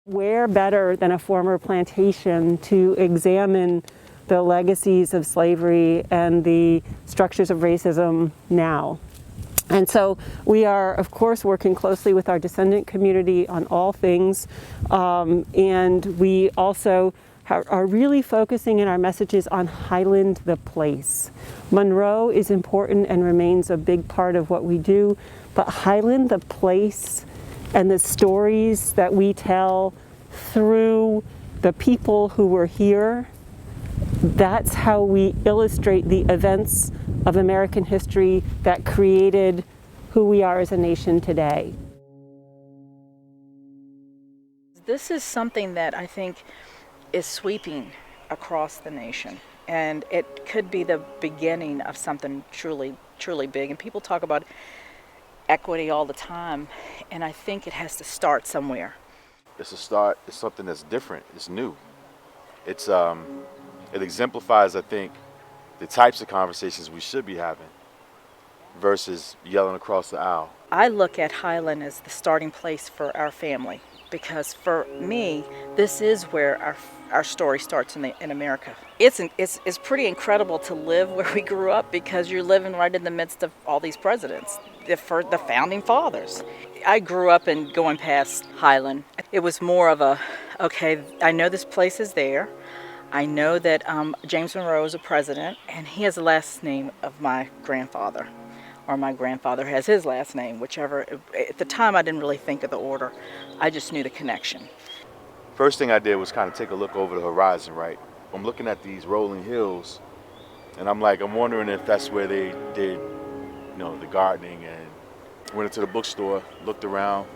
Where better than a former plantation to examine the legacies of slavery and the structures of racism now? And so we are, of course, working closely with our descendant community on all things, and we also are really focusing in our messages on Highland the place. Monroe is important and remains a big part of what we do, but Highland the place and the stories that we tell through the people who were here, that's how we illustrate the events of American history that created who we are as a nation today. This is something that I think is sweeping across the nation, and it could be the beginning of something truly, truly big. And people talk about equity all the time, and I think it has to start somewhere. It's a start. It's something that's different. It's new. It exemplifies, I think, the types of conversations we should be having versus yelling across the aisle. I look at Highland as the starting place for our family, because for me, this is where our story starts in America. It's pretty incredible to live where we grew up, because you're living right in the midst of all these presidents, the founding fathers. I grew up and going past Highland. It was more of a, okay, I know this place is there. I know that James Monroe is a president, and he has the last name of my grandfather, or my grandfather has his last name, whichever. At the time, I didn't really think of the order. I just knew the connection. First thing I did was kind of take a look over the horizon, right? I'm looking at these rolling hills, and I'm wondering if that's where they did, the gardening, and went into the bookstore, looked around,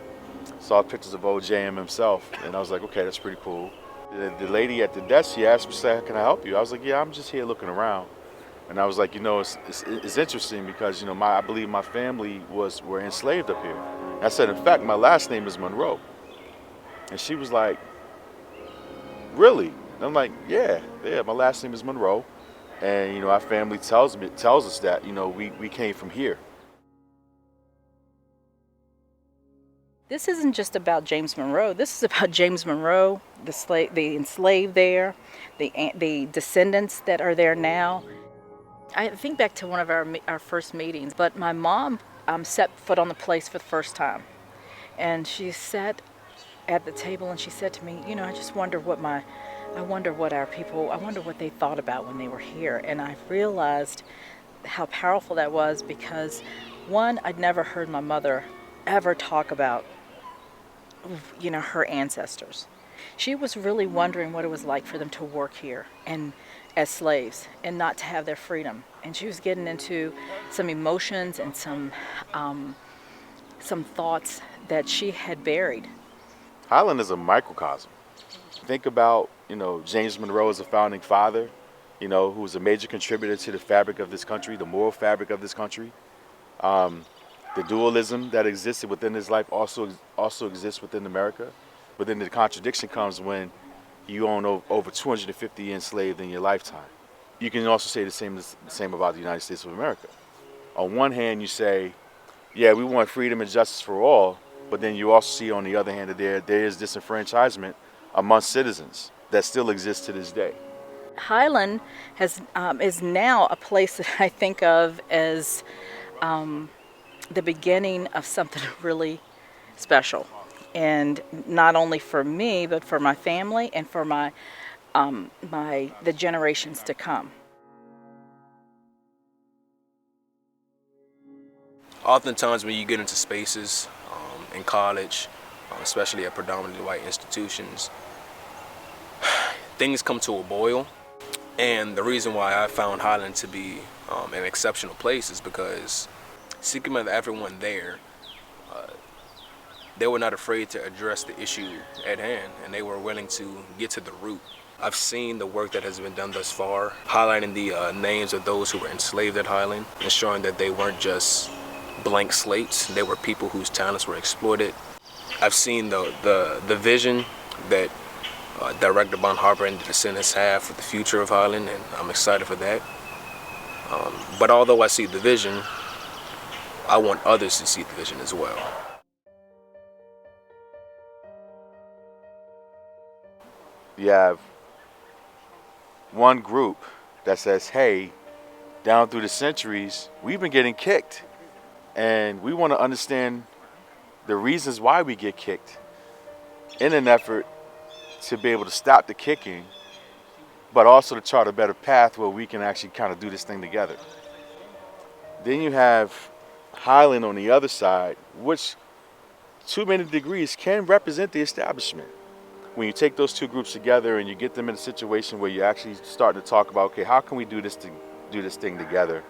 saw pictures of old JM himself, and I was like, okay, that's pretty cool. The lady at the desk, she asked me, can I help you? I was like, yeah, I'm just here looking around. And I was like, it's interesting because, I believe my family were enslaved up here. And I said, in fact, my last name is Monroe. And she was like, really? And I'm like, yeah, my last name is Monroe. And, our family tells us that, we came from here. This isn't just about James Monroe. This is about James Monroe, the enslaved there, the descendants that are there now. I think back to one of our first meetings, but my mom set foot on the place for the first time. And she sat at the table and she said to me, I just wonder what they thought about when they were here. And I realized how powerful that was, because one, I'd never heard my mother ever talk about her ancestors. She was really wondering what it was like for them to work here and as slaves and not to have their freedom. And she was getting into some emotions and some thoughts that she had buried. Highland is a microcosm. Think about, James Monroe as a founding father, who was a major contributor to the fabric of this country, the moral fabric of this country. The dualism that existed within his life also exists within America. But then the contradiction comes when you own over 250 enslaved in your lifetime. You can also say the same about the United States of America. On one hand, you say, yeah, we want freedom and justice for all, but then you also see on the other hand that there is disenfranchisement amongst citizens that still exists to this day. Highland is now a place that I think of as the beginning of something really special, and not only for me, but for my family and for the generations to come. Oftentimes when you get into spaces in college, especially at predominantly white institutions, things come to a boil. And the reason why I found Highland to be an exceptional place is because seeking with everyone there, they were not afraid to address the issue at hand, and they were willing to get to the root. I've seen the work that has been done thus far, highlighting the names of those who were enslaved at Highland, ensuring that they weren't just blank slates, they were people whose talents were exploited. I've seen the vision that Director Bon Harper and the Descendants have for the future of Highland, and I'm excited for that. But although I see the vision, I want others to see the vision as well. you have one group that says, hey, down through the centuries, we've been getting kicked. And we want to understand the reasons why we get kicked in an effort to be able to stop the kicking, but also to chart a better path where we can actually kind of do this thing together. Then you have Highland on the other side, which to many degrees can represent the establishment. When you take those two groups together and you get them in a situation where you're actually starting to talk about, okay, how can we do this thing together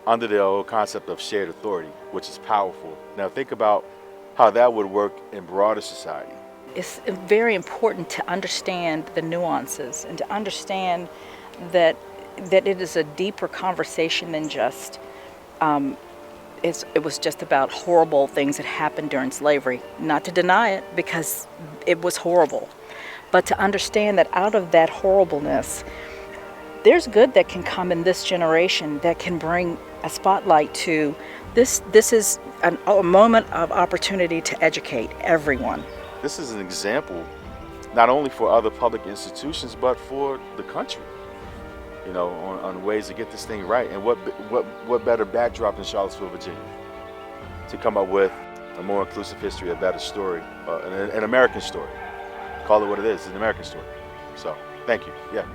under the whole concept of shared authority, which is powerful. Now think about how that would work in broader society. It's very important to understand the nuances and to understand that it is a deeper conversation than just it was just about horrible things that happened during slavery. Not to deny it, because it was horrible, but to understand that out of that horribleness, there's good that can come in this generation that can bring a spotlight to this. This is a moment of opportunity to educate everyone. This is an example not only for other public institutions, but for the country, you know, on ways to get this thing right. And what better backdrop than Charlottesville, Virginia, to come up with a more inclusive history, a better story, an American story. Call it what it is, an American story. So, thank you. Yeah.